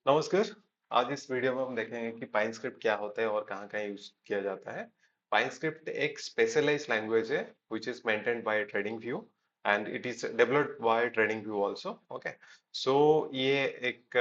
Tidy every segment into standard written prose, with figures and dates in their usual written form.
नमस्कार। आज इस वीडियो में हम देखेंगे कि पाइन स्क्रिप्ट क्या होता है और कहाँ कहाँ यूज किया जाता है। पाइन स्क्रिप्ट एक स्पेशलाइज्ड लैंग्वेज है which is maintained by TradingView and it is developed by TradingView also. Okay, so ये एक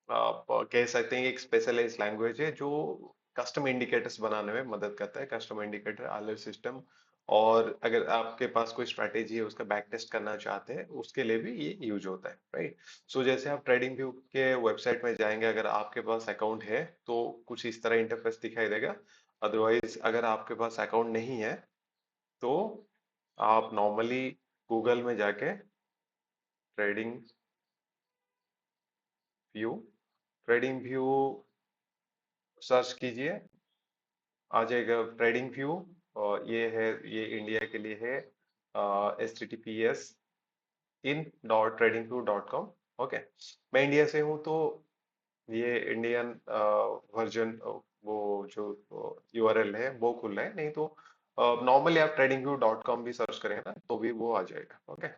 कह सकते हैं एक स्पेशलाइज्ड लैंग्वेज है जो कस्टम इंडिकेटर्स बनाने में मदद करता है। कस्टम इंडिकेटर अलर्ट सिस्टम, और अगर आपके पास कोई स्ट्रैटेजी है उसका बैक टेस्ट करना चाहते हैं उसके लिए भी ये यूज होता है, राइट। सो जैसे आप ट्रेडिंग व्यू के वेबसाइट में जाएंगे, अगर आपके पास अकाउंट है तो कुछ इस तरह इंटरफेस दिखाई देगा। अदरवाइज अगर आपके पास अकाउंट नहीं है तो आप नॉर्मली गूगल में जाके trading view trading view search कीजिए, आ जाएगा ट्रेडिंग व्यू। और ये है, ये इंडिया के लिए है, https://in.tradingview.com। ओके, मैं इंडिया से हूँ तो ये इंडियन वर्जन, वो जो यूआरएल है वो खुल रहा है, नहीं तो नॉर्मली आप ट्रेडिंग व्यू डॉट कॉम भी सर्च करेंगे ना तो भी वो आ जाएगा। ओके,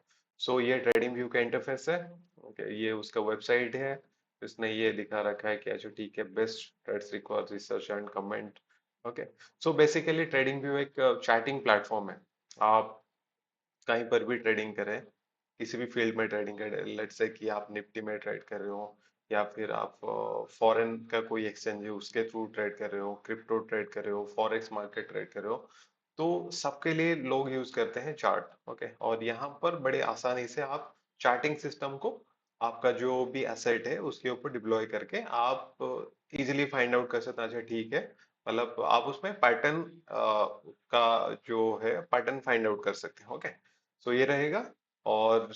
सो ये ट्रेडिंग व्यू का इंटरफेस है। ओके, ये उसका वेबसाइट है। इसने ये दिखा रखा है कि अच्छा ठीक है, best trades record research and comment. Okay, so basically trading view एक चैटिंग प्लेटफॉर्म है। आप कहीं पर भी ट्रेडिंग करें, किसी भी फील्ड में ट्रेडिंग करें, लेट्स से कि आप निफ्टी में ट्रेड कर रहे हो या फिर आप फॉरेन का कोई एक्सचेंज है उसके थ्रू ट्रेड कर रहे हो, क्रिप्टो ट्रेड कर रहे हो, फॉरेक्स मार्केट ट्रेड कर रहे हो, तो सबके लिए लोग यूज करते हैं चार्ट। ओके, और यहाँ पर बड़े आसानी से आप चार्टिंग सिस्टम को आपका जो भी एसेट है उसके ऊपर डिप्लॉय करके आप इजीली फाइंड आउट कर सकते हैं। अच्छा ठीक है, मतलब आप उसमें पैटर्न का जो है पैटर्न फाइंड आउट कर सकते हैं। ओके, सो ये रहेगा। और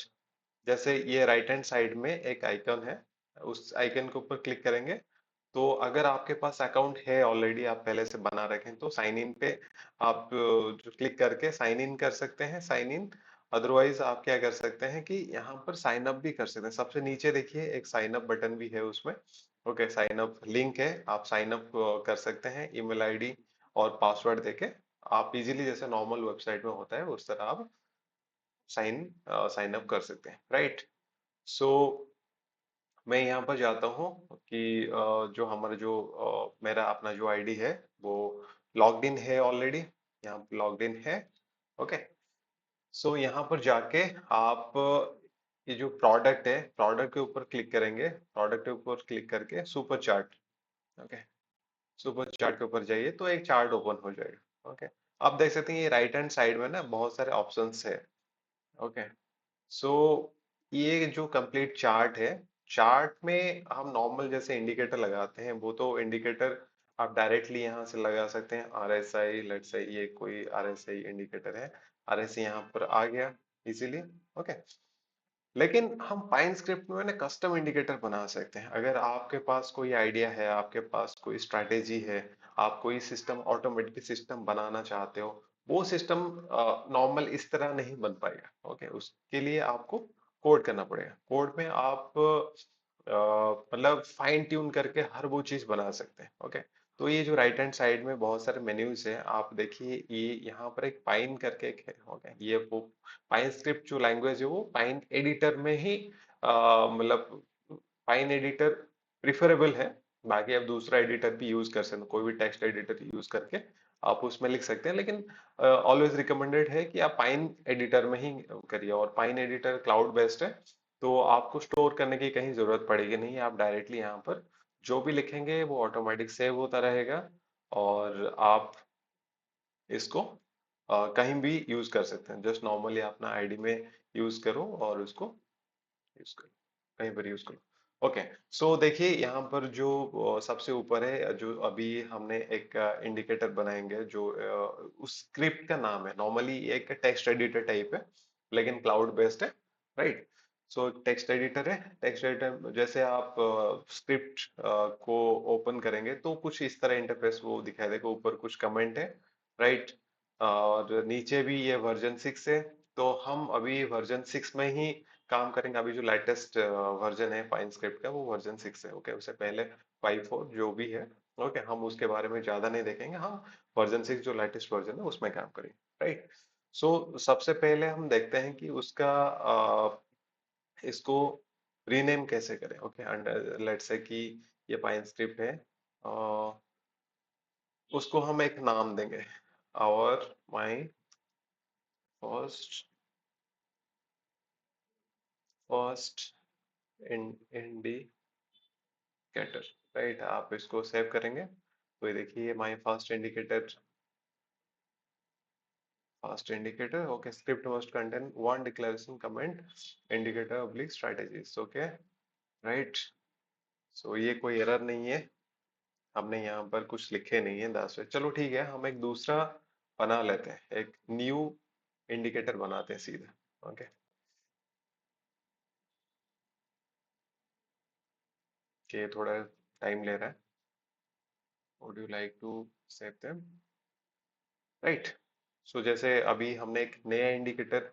जैसे ये राइट हैंड साइड में एक आइकन है, उस आइकन के ऊपर क्लिक करेंगे तो अगर आपके पास अकाउंट है ऑलरेडी, आप पहले से बना रखे हैं, तो साइन इन पे आप जो क्लिक करके साइन इन कर सकते हैं, साइन इन। अदरवाइज आप क्या कर सकते हैं कि यहाँ पर साइन अप भी कर सकते हैं। सबसे नीचे देखिए एक साइन अप बटन भी है उसमें। ओके, साइन अप लिंक है, आप साइन अप कर सकते हैं ईमेल आईडी और पासवर्ड देके। आप इजीली जैसे नॉर्मल वेबसाइट में होता है उस तरह आप साइन अप कर सकते हैं, राइट। सो मैं यहाँ पर जाता हूँ कि जो हमारा जो मेरा अपना जो आईडी है वो लॉग्ड इन है ऑलरेडी, यहाँ लॉग्ड इन है। ओके, सो यहाँ पर जाके आप ये जो प्रोडक्ट है, प्रोडक्ट के ऊपर क्लिक करेंगे, प्रोडक्ट के ऊपर क्लिक करके super chart. Okay, super chart के ऊपर जाइए तो एक चार्ट ओपन हो जाएगा। ओके, आप देख सकते हैं ये राइट हैंड साइड में ना बहुत सारे ऑप्शंस है। ओके, सो ये जो कंप्लीट चार्ट है, चार्ट में हम नॉर्मल जैसे इंडिकेटर लगाते हैं वो तो इंडिकेटर आप डायरेक्टली यहाँ से लगा सकते हैं। आरएसआई, लेट्स से ये कोई आरएसआई इंडिकेटर है, आरएसआई यहाँ पर आ गया इजीली। ओके, लेकिन हम पाइन स्क्रिप्ट में ना कस्टम इंडिकेटर बना सकते हैं। अगर आपके पास कोई आइडिया है, आपके पास कोई स्ट्रैटेजी है, आप कोई सिस्टम, ऑटोमेटिक सिस्टम बनाना चाहते हो, वो सिस्टम नॉर्मल इस तरह नहीं बन पाएगा। ओके, उसके लिए आपको कोड करना पड़ेगा। कोड में आप मतलब फाइन ट्यून करके हर वो चीज बना सकते हैं। ओके, तो ये जो राइट हैंड साइड में बहुत सारे मेन्यूज है, आप देखिए ये यहाँ पर एक पाइन करके एक है। ओके, ये वो पाइन स्क्रिप्ट जो लैंग्वेज है वो पाइन एडिटर में ही मतलब पाइन एडिटर प्रिफरेबल है। बाकी आप दूसरा एडिटर भी यूज कर सकते हैं, कोई भी टेक्स्ट एडिटर यूज करके आप उसमें लिख सकते हैं, लेकिन ऑलवेज रिकमेंडेड है कि आप पाइन एडिटर में ही करिए। और पाइन एडिटर क्लाउड बेस्ड है तो आपको स्टोर करने की कहीं जरूरत पड़ेगी नहीं, आप डायरेक्टली यहाँ पर जो भी लिखेंगे वो ऑटोमेटिक सेव होता रहेगा और आप इसको कहीं भी यूज कर सकते हैं। जस्ट नॉर्मली अपना आईडी में यूज करो और उसको यूज करो, कहीं पर यूज करो। ओके, सो देखिए यहाँ पर जो सबसे ऊपर है, जो अभी हमने एक इंडिकेटर बनाएंगे जो उस स्क्रिप्ट का नाम है, नॉर्मली एक टेक्स्ट एडिटर टाइप है लेकिन क्लाउड बेस्ड है, राइट। सो टेक्स्ट एडिटर है, टेक्स्ट एडिटर जैसे आप स्क्रिप्ट को ओपन करेंगे तो कुछ इस तरह इंटरफेस वो दिखाई देगा। ऊपर कुछ कमेंट है, राइट, और नीचे भी ये वर्जन 6 है। तो हम अभी वर्जन 6 में ही काम करेंगे। अभी जो लेटेस्ट वर्जन है पाइन स्क्रिप्ट का वो वर्जन 6 है। ओके, उससे पहले 5 4 जो भी है, ओके, हम उसके बारे में ज्यादा नहीं देखेंगे। हम वर्जन 6 जो लेटेस्ट वर्जन है उसमें काम करेंगे, राइट। सो सबसे पहले हम देखते हैं कि उसका इसको रीनेम कैसे करें? ओके, अंडर लेट्स से कि ये पाइन स्क्रिप्ट है, उसको हम एक नाम देंगे, और my first first indicator, right? आप इसको सेव करेंगे तो ये देखिए my first indicator, okay, script must contain one declaration comment indicator oblique strategies, okay, right? So ये कोई एरर नहीं है, हमने यहाँ पर कुछ लिखे नहीं है दास। चलो ठीक है, हम एक दूसरा बना लेते हैं, एक न्यू इंडिकेटर बनाते हैं सीधे। ओके, कि थोड़ा टाइम ले रहा है। Would you like to save them, right? So जैसे अभी हमने एक नया इंडिकेटर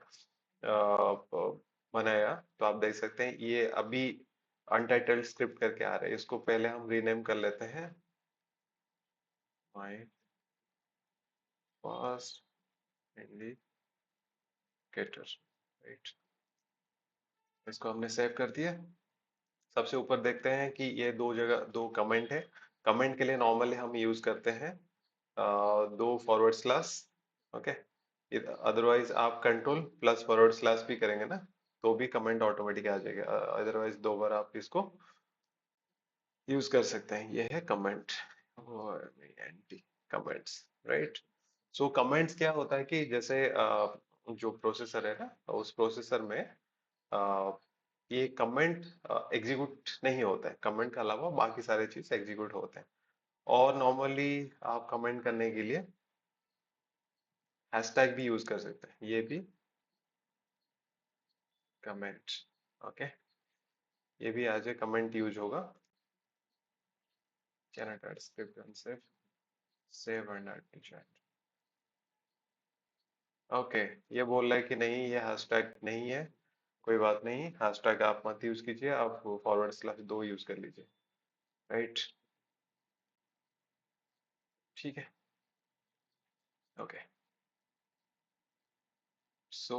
बनाया, तो आप देख सकते हैं ये अभी अनटाइटल्ड स्क्रिप्ट करके आ रहा है। इसको पहले हम रीनेम कर लेते हैं, माय फर्स्ट इंडिकेटर, राइट? इसको हमने सेव कर दिया। सबसे ऊपर देखते हैं कि ये दो जगह दो कमेंट है। कमेंट के लिए नॉर्मली हम यूज करते हैं दो फॉरवर्ड स्लैश, ओके। अदरवाइज आप कंट्रोल प्लस फॉरवर्ड स्लैश भी करेंगे ना, तो भी कमेंट ऑटोमेटिक आ जाएगा। अदरवाइज दो बार आप इसको यूज कर सकते हैं। ये है कमेंट और एंटी कमेंट्स, राइट? सो कमेंट्स क्या होता है कि जैसे जो प्रोसेसर है ना, उस प्रोसेसर में ये कमेंट एग्जीक्यूट नहीं होता है, कमेंट के अलावा बाकी सारे चीज एग्जीक्यूट होते हैं। और नॉर्मली आप कमेंट करने के लिए हैशटैग भी यूज कर सकते हैं, ये भी कमेंट, ओके, ये भी एज ए कमेंट यूज होगा। Can attach script and save and chat, okay. ये बोल रहा है कि नहीं, ये हैशटैग नहीं है, कोई बात नहीं, हैशटैग आप मत यूज कीजिए, आप फॉरवर्ड स्लैश दो यूज कर लीजिए, राइट? ठीक है, ओके। सो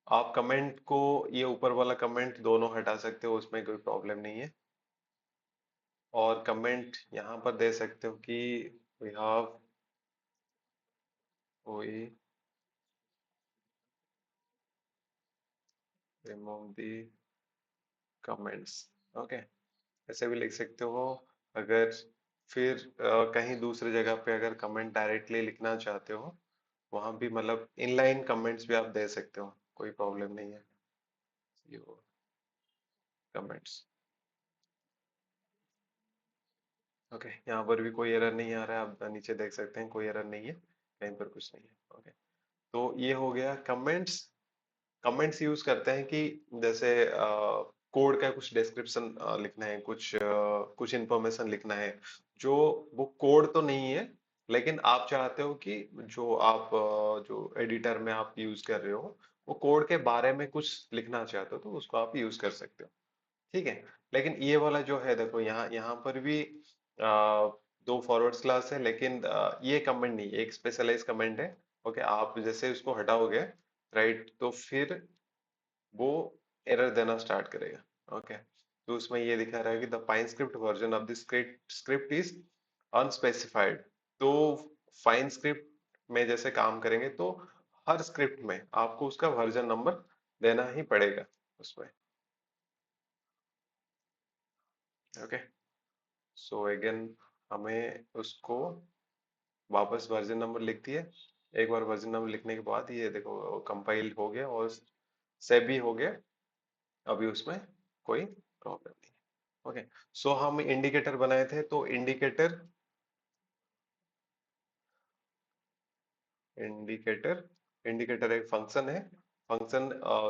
आप कमेंट को, ये ऊपर वाला कमेंट दोनों हटा सकते हो, उसमें कोई प्रॉब्लम नहीं है। और कमेंट यहाँ पर दे सकते हो कि we have we remove the comments, okay, ऐसे भी लिख सकते हो। अगर फिर कहीं दूसरी जगह पे अगर कमेंट डायरेक्टली लिखना चाहते हो, वहां भी मतलब इनलाइन कमेंट्स भी आप दे सकते हो, कोई प्रॉब्लम नहीं है। यो कमेंट्स, ओके, यहाँ पर भी कोई एरर नहीं आ रहा है, आप नीचे देख सकते हैं कोई एरर नहीं है, कहीं पर कुछ नहीं है, ओके। तो ये हो गया कमेंट्स। कमेंट्स यूज करते हैं कि जैसे कोड का कुछ डिस्क्रिप्शन लिखना है, कुछ इंफॉर्मेशन लिखना है, जो वो कोड तो नहीं है, लेकिन आप चाहते हो कि जो आप जो एडिटर में आप यूज कर रहे हो, वो कोड के बारे में कुछ लिखना चाहते हो, तो उसको आप यूज कर सकते हो, ठीक है। लेकिन ये वाला जो है, देखो यहाँ यहाँ पर भी दो फॉरवर्ड स्लैश है, लेकिन ये कमेंट नहीं, एक स्पेशलाइज कमेंट है, ओके। आप जैसे उसको हटाओगे, राइट, तो फिर वो एरर देना स्टार्ट करेगा, ओके। तो उसमें ये दिखा रहा है कि the pine script version of the script is unspecified. तो फाइन स्क्रिप्ट में जैसे काम करेंगे, तो हर स्क्रिप्ट में आपको उसका वर्जन नंबर देना ही पड़ेगा उसमें, ओके। सो अगेन हमें उसको वापस वर्जन नंबर लिख दिए। एक बार वर्जन नंबर लिखने के बाद ये देखो कंपाइल हो गया और सेव भी हो गया, अभी उसमें कोई प्रॉब्लम नहीं है, ओके। सो हम इंडिकेटर बनाए थे, तो इंडिकेटर इंडिकेटर इंडिकेटर एक फंक्शन है। फंक्शन,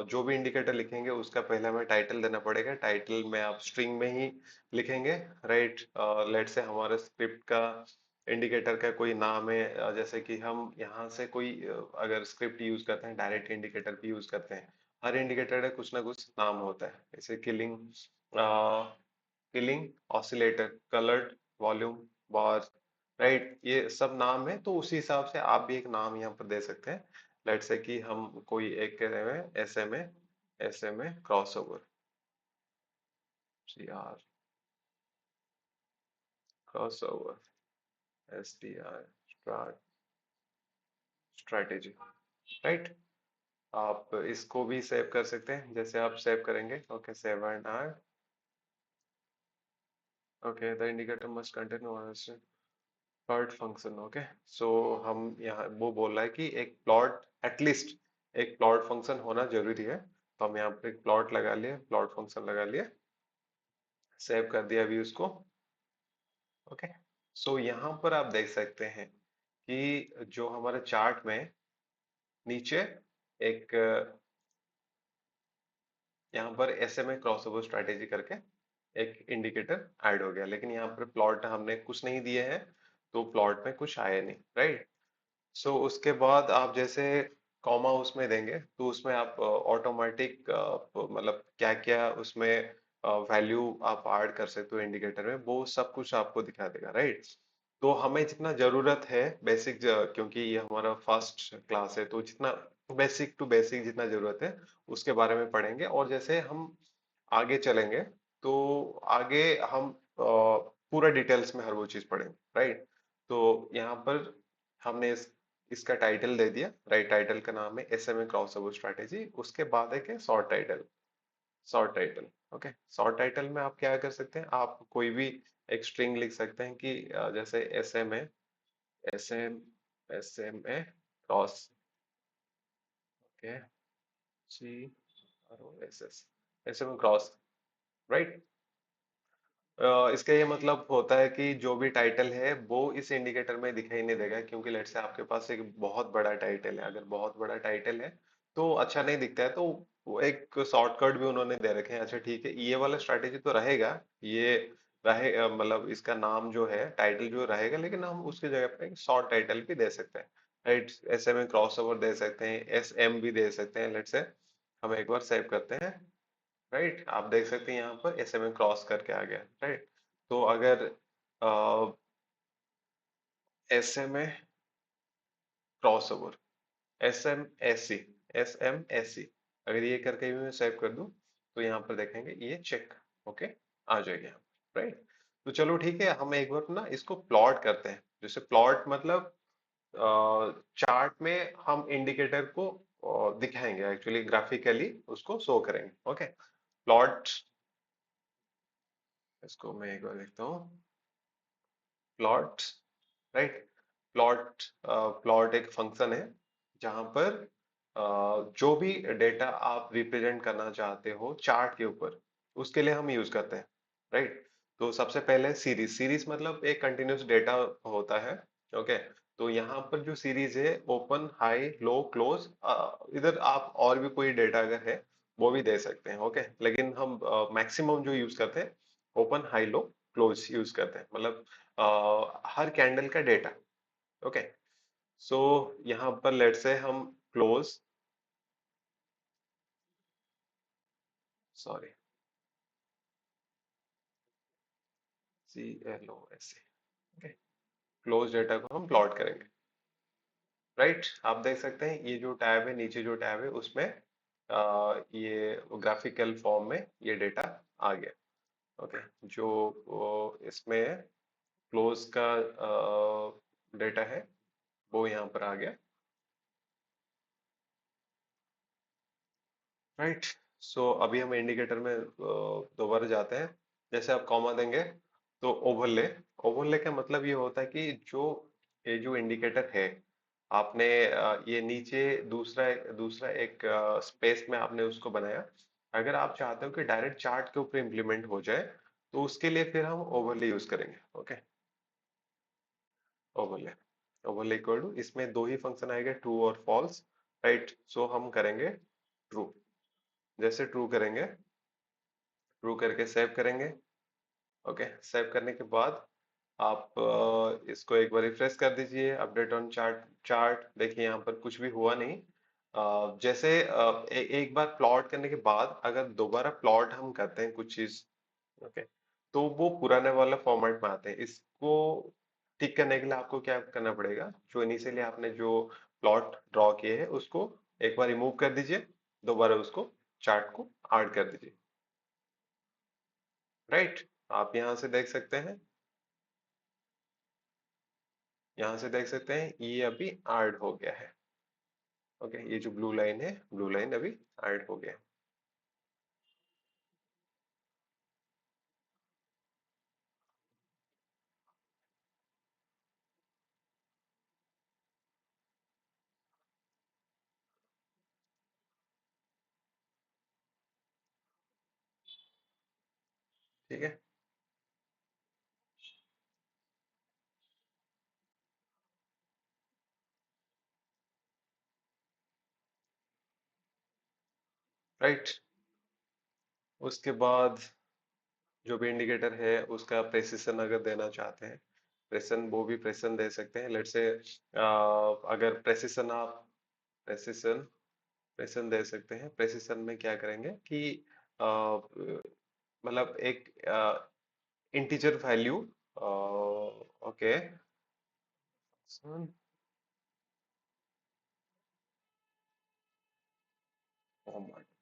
जो भी इंडिकेटर लिखेंगे उसका पहले हमें टाइटल देना पड़ेगा। टाइटल में आप स्ट्रिंग में ही लिखेंगे, राइट? लेट से हमारे स्क्रिप्ट का इंडिकेटर का कोई नाम है, जैसे कि हम यहाँ से कोई अगर स्क्रिप्ट यूज करते हैं, डायरेक्ट इंडिकेटर भी यूज करते हैं, हर इंडिकेटर का कुछ ना कुछ नाम होता है, जैसे किलिंग ऑसिलेटर, कलर्ड, वॉल्यूम, बार, राइट? ये सब नाम है, तो उसी हिसाब से आप भी एक नाम यहाँ पर दे सकते हैं। लेट्स से कि हम कोई एक कह रहे हैं ऐसे में, ऐसे में crossover, CR crossover, STR strategy, right. आप इसको भी सेव कर सकते हैं, जैसे आप सेव करेंगे, okay, save and R, okay, the indicator must contain plot function, okay. So हम यहाँ वो बोल रहा है कि एक प्लॉट, एटलीस्ट एक प्लॉट फंक्शन होना जरूरी है, तो हम यहाँ पर एक प्लॉट लगा लिए, प्लॉट फंक्शन लगा लिए, सेव कर दिया अभी उसको, ओके। सो यहाँ पर आप देख सकते हैं कि जो हमारे चार्ट में नीचे एक यहाँ पर SMA क्रॉसओवर स्ट्रैटेजी करके एक इंडिकेटर ऐड हो गया, लेकिन यहाँ पर प्लॉट हमने कुछ नहीं दिए हैं, तो प्लॉट में कुछ आया नहीं, राइट। सो उसके बाद आप जैसे कॉमा उसमें देंगे, तो उसमें आप ऑटोमेटिक मतलब क्या क्या उसमें वैल्यू आप ऐड कर सकते हो इंडिकेटर में, वो सब कुछ आपको दिखा देगा, राइट। तो हमें जितना जरूरत है बेसिक, क्योंकि ये हमारा फर्स्ट क्लास है, तो जितना बेसिक टू बेसिक जितना जरूरत है उसके बारे में पढ़ेंगे, और जैसे हम आगे चलेंगे तो आगे हम पूरा डिटेल्स में हर वो चीज पढ़ेंगे, राइट। तो यहाँ पर हमने इसका टाइटल दे दिया, राइट, टाइटल का नाम है SMA क्रॉसओवर स्ट्रैटेजी, उसके बाद है short title, short title, okay. Short title में आप क्या कर सकते हैं, आप कोई भी एक स्ट्रिंग लिख सकते हैं कि जैसे SMA, SMA cross, okay, CROSS, SMA cross, right. इसका ये मतलब होता है कि जो भी टाइटल है वो इस इंडिकेटर में दिखाई नहीं देगा, क्योंकि लेट से आपके पास एक बहुत बड़ा टाइटल है, अगर बहुत बड़ा टाइटल है तो अच्छा नहीं दिखता है, तो वो एक शॉर्टकट भी उन्होंने दे रखे हैं, अच्छा ठीक है, ये वाला स्ट्रैटेजी तो रहेगा, ये रहे, मतलब इसका नाम जो है टाइटल जो रहेगा, लेकिन हम उसकी जगह पे शॉर्ट टाइटल भी दे सकते हैं, राइट। SMA क्रॉसओवर दे सकते हैं, SM भी दे सकते हैं, लेट से हम एक बार सेव करते हैं, राइट। आप देख सकते हैं यहाँ पर SMA क्रॉस करके आ गया, राइट। तो अगर SMA cross over, SM SC अगर ये करके भी मैं सेव कर दूं, तो यहाँ पर देखेंगे ये चेक, ओके, आ जाएगा यहाँ, राइट। तो चलो ठीक है, हम एक बार ना इसको प्लॉट करते हैं, जैसे प्लॉट मतलब चार्ट में हम इंडिकेटर को दिखाएंगे, एक्चुअली ग्राफिकली उसको शो करेंगे, ओके। प्लॉट, इसको मैं एक बार देखता हूँ, प्लॉट, राइट। प्लॉट, प्लॉट एक फंक्शन है जहां पर जो भी डेटा आप रिप्रेजेंट करना चाहते हो चार्ट के ऊपर, उसके लिए हम यूज करते हैं, राइट। तो सबसे पहले सीरीज, सीरीज मतलब एक कंटिन्यूस डेटा होता है, ओके। तो यहाँ पर जो सीरीज है, ओपन, हाई, लो, क्लोज, इधर आप और भी कोई डेटा अगर है वो भी दे सकते हैं, ओके। लेकिन हम मैक्सिमम जो यूज करते हैं ओपन, हाई, लो, क्लोज यूज करते हैं, मतलब हर कैंडल का डेटा, ओके। सो यहाँ पर लेट से हम close, sorry, CLOS, okay, close data को हम प्लॉट करेंगे, राइट। आप देख सकते हैं ये जो टैब है, नीचे जो टैब है उसमें ये ग्राफिकल फॉर्म में ये डेटा आ गया, ओके। जो इसमें क्लोज का डेटा है वो यहाँ पर आ गया, राइट। सो अभी हम इंडिकेटर में दोबारा जाते हैं, जैसे आप कॉमा देंगे तो ओवरले, ओवरले का मतलब ये होता है कि जो ये जो इंडिकेटर है आपने ये नीचे दूसरा दूसरा एक स्पेस में आपने उसको बनाया, अगर आप चाहते हो कि डायरेक्ट चार्ट के ऊपर इम्प्लीमेंट हो जाए, तो उसके लिए फिर हम ओवरले यूज करेंगे, okay. Overlay, overlay equal to, इसमें दो ही फंक्शन आएगा, ट्रू और फॉल्स, राइट। सो हम करेंगे ट्रू, जैसे ट्रू करेंगे, ट्रू करके सेव करेंगे, ओके। सेव करने के बाद आप इसको एक बार रिफ्रेश कर दीजिए, अपडेट ऑन चार्ट, चार्ट देखिए यहाँ पर कुछ भी हुआ नहीं। जैसे एक बार प्लॉट करने के बाद अगर दोबारा प्लॉट हम करते हैं कुछ चीज, ओके, तो वो पुराने वाला फॉर्मेट में आते हैं, इसको ठीक करने के लिए आपको क्या करना पड़ेगा, जो इनिशियली आपने जो प्लॉट ड्रॉ किए हैं उसको एक बार रिमूव कर दीजिए, दोबारा उसको चार्ट को ऐड कर दीजिए। राइट, आप यहाँ से देख सकते हैं, यहाँ से देख सकते हैं ये अभी ऐड हो गया है। ओके, ये जो ब्लू लाइन है, ब्लू लाइन अभी ऐड हो गया है। ठीक है। राइट, उसके बाद जो भी इंडिकेटर है उसका प्रेसिशन अगर देना चाहते हैं, प्रेसिशन वो भी प्रेसिशन दे सकते हैं। लेट से अगर प्रेसिशन आप प्रेसिशन प्रेसिशन दे सकते हैं। प्रेसिशन में क्या करेंगे कि मतलब एक integer value, okay,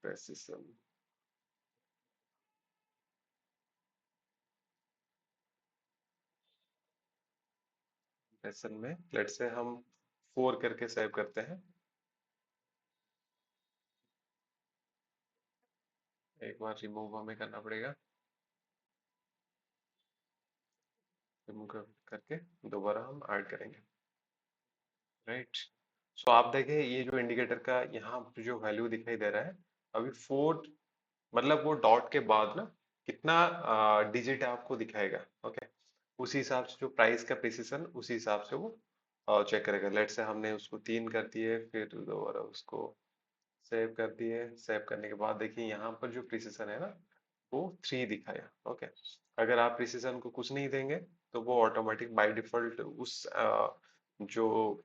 precision precision में लेट से हम 4 करके सेव करते हैं। एक बार रिमूव हमें करना पड़ेगा, रिमूव करके दोबारा हम ऐड करेंगे। राइट, सो आप देखें ये जो इंडिकेटर का यहाँ पे जो वैल्यू दिखाई दे रहा है, अभी 4, मतलब वो डॉट के बाद ना कितना डिजिट आपको दिखाएगा। ओके, उसी हिसाब से जो प्राइस का प्रिसिशन उसी हिसाब से वो चेक करेगा। लेट से हमने उसको 3 कर दिए, फिर दोबारा उसको सेव कर दिए। सेव करने के बाद देखिए यहाँ पर जो प्रिसिशन है ना, वो 3 दिखाया। ओके, अगर आप प्रिसिशन को कुछ नहीं देंगे तो वो ऑटोमेटिक बाय डिफॉल्ट उस जो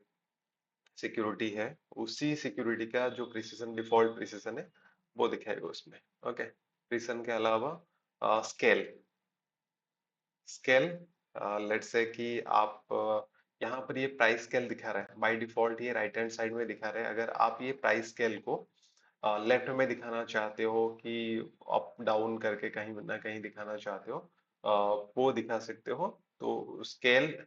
सिक्योरिटी है, उसी सिक्योरिटी का जो प्रिसिशन डिफॉल्ट प्रिसिशन है वो दिखाएगा उसमें। ओके, प्रिसिशन के अलावा स्केल स्केल लेट्स से कि आप यहाँ पर ये प्राइस स्केल दिखा रहा है, बाय डिफॉल्ट ये राइट हैंड साइड में दिखा रहा है। अगर आप ये प्राइस स्केल को लेफ्ट में दिखाना चाहते हो कि अप डाउन करके कहीं ना कहीं दिखाना चाहते हो, वो दिखा सकते हो। तो स्केल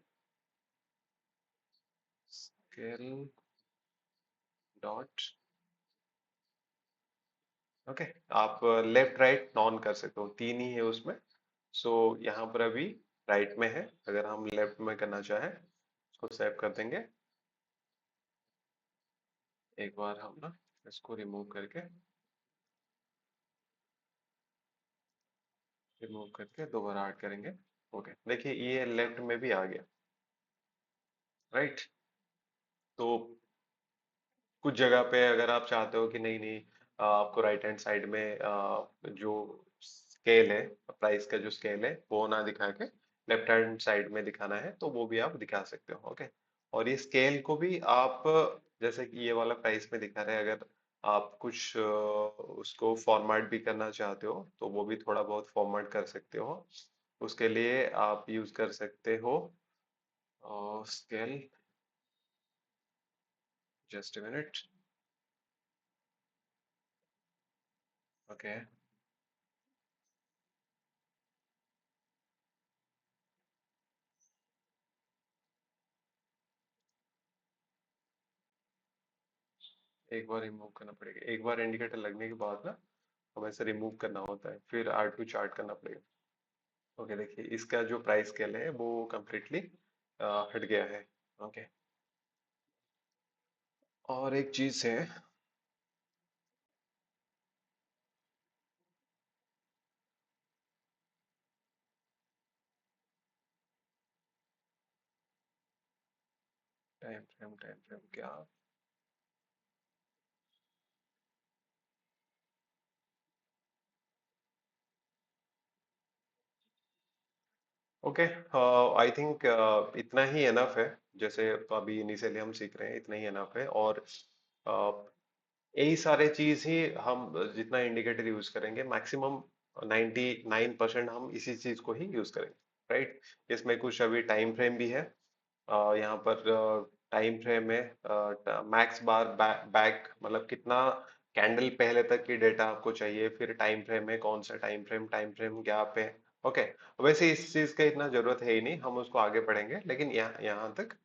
स्केल डॉट, ओके, आप लेफ्ट राइट नॉन कर सकते हो, 3 ही है उसमें। सो यहाँ पर अभी राइट में है, अगर हम लेफ्ट में करना चाहें इसको सेव कर देंगे। एक बार हम ना इसको रिमूव करके दोबारा ऐड करेंगे। ओके, देखिए ये लेफ्ट में भी आ गया। राइट, तो कुछ जगह पे अगर आप चाहते हो कि नहीं नहीं, आपको राइट हैंड साइड में जो स्केल है, प्राइस का जो स्केल है वो ना दिखा के लेफ्ट हैंड साइड में दिखाना है तो वो भी आप दिखा सकते हो। ओके, और ये स्केल को भी आप जैसे कि ये वाला प्राइस में दिखा रहे हैं, अगर आप कुछ उसको फॉर्मेट भी करना चाहते हो तो वो भी थोड़ा बहुत फॉर्मेट कर सकते हो। उसके लिए आप यूज कर सकते हो scale, just a minute. Okay, एक बार रिमूव करना पड़ेगा, एक बार इंडिकेटर लगने के बाद ना हमें इसे रिमूव करना होता है, फिर आर टू चार्ट करना पड़ेगा। ओके, देखिए इसका जो प्राइस स्केल है वो कम्प्लीटली हट गया है। ओके, और एक चीज है, टाइम फ्रेम क्या, ओके, आई थिंक इतना ही एनफ है। जैसे अभी इनिशियली हम सीख रहे हैं, इतना ही एनफ है। और यही सारे चीज ही हम जितना इंडिकेटर यूज करेंगे मैक्सिमम 99% हम इसी चीज को ही यूज करेंगे। राइट, इसमें कुछ अभी टाइम फ्रेम भी है। यहाँ पर टाइम फ्रेम है, मैक्स बार बैक, मतलब कितना कैंडल पहले तक की डेटा आपको चाहिए, फिर टाइम फ्रेम है, कौन सा टाइम फ्रेम गैप है। ओके, वैसे इस चीज का इतना जरूरत है ही नहीं, हम उसको आगे पढ़ेंगे, लेकिन यहाँ यहाँ तक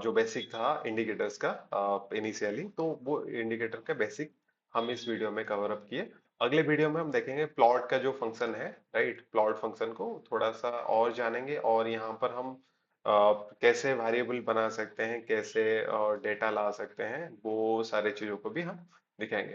जो बेसिक था इंडिकेटर्स का इनिशियली, तो वो इंडिकेटर का बेसिक हम इस वीडियो में कवर अप किए। अगले वीडियो में हम देखेंगे प्लॉट का जो फंक्शन है, राइट, प्लॉट फंक्शन को थोड़ा सा और जानेंगे, और यहाँ पर हम कैसे वेरिएबल बना सकते हैं, कैसे डेटा ला सकते हैं, वो सारी चीजों को भी हम दिखाएंगे।